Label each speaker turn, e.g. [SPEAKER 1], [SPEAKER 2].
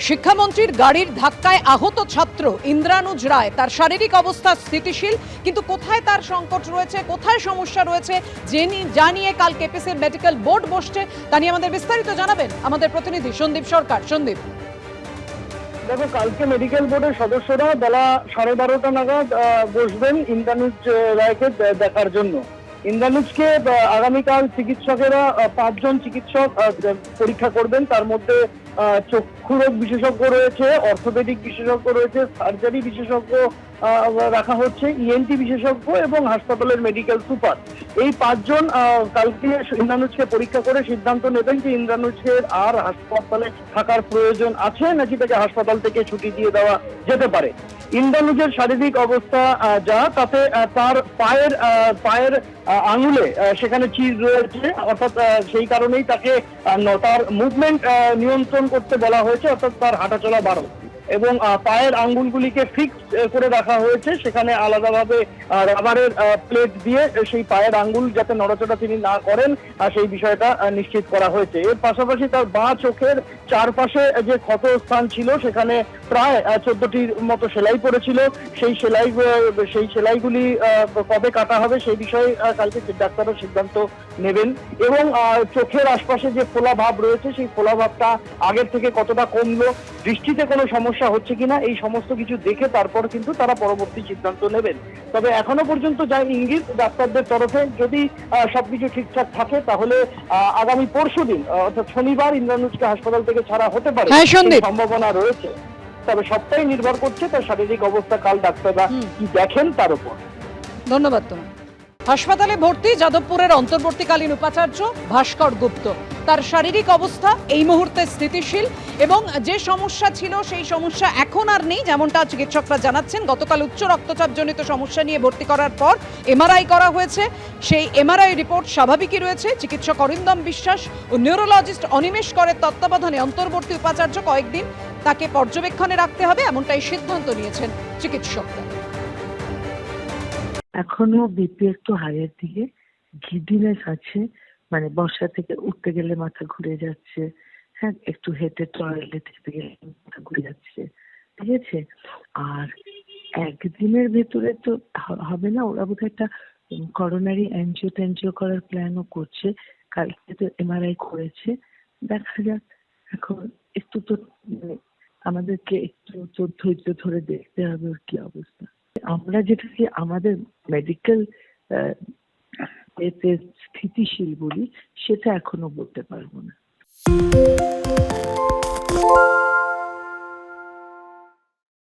[SPEAKER 1] শিক্ষামন্ত্রীর গাড়ির ধাক্কায় আহত ছাত্র ইন্দ্রানুজ রায় তার শারীরিক অবস্থা স্থিতিশীল, কিন্তু কোথায় তার সংকট রয়েছে, কোথায় সমস্যা রয়েছে জানিয়ে কাল কেপিসির মেডিকেল বোর্ড বসছে, তা নিয়ে আমাদের বিস্তারিত জানাবেন আমাদের প্রতিনিধি সন্দীপ সরকার। সন্দীপ,
[SPEAKER 2] দেখো, কালকে মেডিকেল বোর্ডের সদস্যরা বেলা 12:30 নাগাদ বসবেন ইন্দ্রানুজ রায়কে দেখার জন্য। ইন্দ্রানুজকে আগামীকাল চিকিৎসকেরা 5 জন চিকিৎসক পরীক্ষা করবেন। তার মধ্যে চক্ষুরোগ বিশেষজ্ঞ রয়েছে, অর্থোপেডিক বিশেষজ্ঞ রয়েছে, সার্জারি বিশেষজ্ঞ রাখা হচ্ছে, ইএনটি বিশেষজ্ঞ এবং হাসপাতালের মেডিকেল সুপার। এই 5 জন কালকে ইন্দ্রানুজকে পরীক্ষা করে সিদ্ধান্ত নেবেন যে ইন্দ্রানুজের আর হাসপাতালে থাকার প্রয়োজন আছে নাকি তাকে হাসপাতাল থেকে ছুটি দিয়ে দেওয়া যেতে পারে। ইন্দ্রানুজের শারীরিক অবস্থা যা, তাতে তার পায়ের আঙুলে সেখানে চির রয়েছে, অর্থাৎ সেই কারণেই তাকে তার মুভমেন্ট নিয়ন্ত্রণ করতে বলা হয়েছে, অর্থাৎ তার হাঁটাচলা বাড়ানো এবং পায়ের আঙ্গুলগুলিকে ফিক্স করে রাখা হয়েছে। সেখানে আলাদাভাবে রাবারের প্লেট দিয়ে সেই পায়ের আঙ্গুল যাতে নড়াচড়া তিনি না করেন সেই বিষয়টা নিশ্চিত করা হয়েছে। এর পাশাপাশি তার বাঁ চোখের চারপাশে যে ক্ষত স্থান ছিল সেখানে প্রায় 14টির মতো সেলাই পড়েছিল। সেই সেলাইগুলি কবে কাটা হবে সেই বিষয়ে কালকে ডাক্তাররা সিদ্ধান্ত নেবেন এবং চোখের আশপাশে যে ফোলা ভাব রয়েছে সেই ফোলা ভাবটা আগের থেকে কতটা কমলো, দৃষ্টিতে কোনো সমস্যা হচ্ছে কিনা, এই সমস্ত কিছু দেখে তারপর কিন্তু তারা পরবর্তী সিদ্ধান্ত নেবেন। তবে এখনো পর্যন্ত যা ইঙ্গিত ডাক্তারদের তরফে, যদি সবকিছু ঠিকঠাক থাকে তাহলে আগামী পরশুদিন অর্থাৎ শনিবার ইন্দ্রানুজকে হাসপাতাল থেকে ছাড়া হতে পারে সম্ভাবনা রয়েছে। তবে সবটাই নির্ভর করছে তার শারীরিক অবস্থা, কাল ডাক্তাররা কি দেখেন তার উপর।
[SPEAKER 1] ধন্যবাদ তোমার। হাসপাতালে ভর্তি যাদবপুরের অন্তর্বর্তীকালীন উপাচার্য ভাস্কর গুপ্ত। তার শারীরিক অবস্থা এই মুহূর্তে স্থিতিশীল এবং যে সমস্যা ছিল সেই সমস্যা এখন আর নেই, যেমনটা চিকিৎসকরা জানাচ্ছেন। গতকাল উচ্চ রক্তচাপ জনিত সমস্যা নিয়ে ভর্তি করার পর এমআরআই করা হয়েছে, সেই এমআরআই রিপোর্ট স্বাভাবিকই রয়েছে। চিকিৎসক অরিন্দম বিশ্বাস ও নিউরোলজিস্ট অনিমেষ করের তত্ত্বাবধানে অন্তর্বর্তী উপাচার্য কয়েকদিন তাকে পর্যবেক্ষণে রাখতে হবে, এমনটাই সিদ্ধান্ত নিয়েছেন চিকিৎসকরা।
[SPEAKER 3] এখনো বিপি একটু হাইয়ের দিকে, গিডিনেস আছে, মানে বসা থেকে উঠতে গেলে মাথা ঘুরে যাচ্ছে, হ্যাঁ, একটু হেঁটে টয়লেট যেতে গেলে মাথা ঘুরে যাচ্ছে, ঠিক আছে। আর একদিনের ভেতরে তো হবে না, ওরা বোধহয় একটা করোনারি অ্যানজিও করার প্ল্যানও করছে। কালকে তো এমআরআই করেছে, দেখা যাক। এখন একটু তো মানে আমাদেরকে একটু তো ধৈর্য ধরে দেখতে হবে ওর কি অবস্থা। আমরা যেটাকে আমাদের মেডিকেল এতে স্থিতিশীল বলি, সেটা এখনো বলতে পারবো না।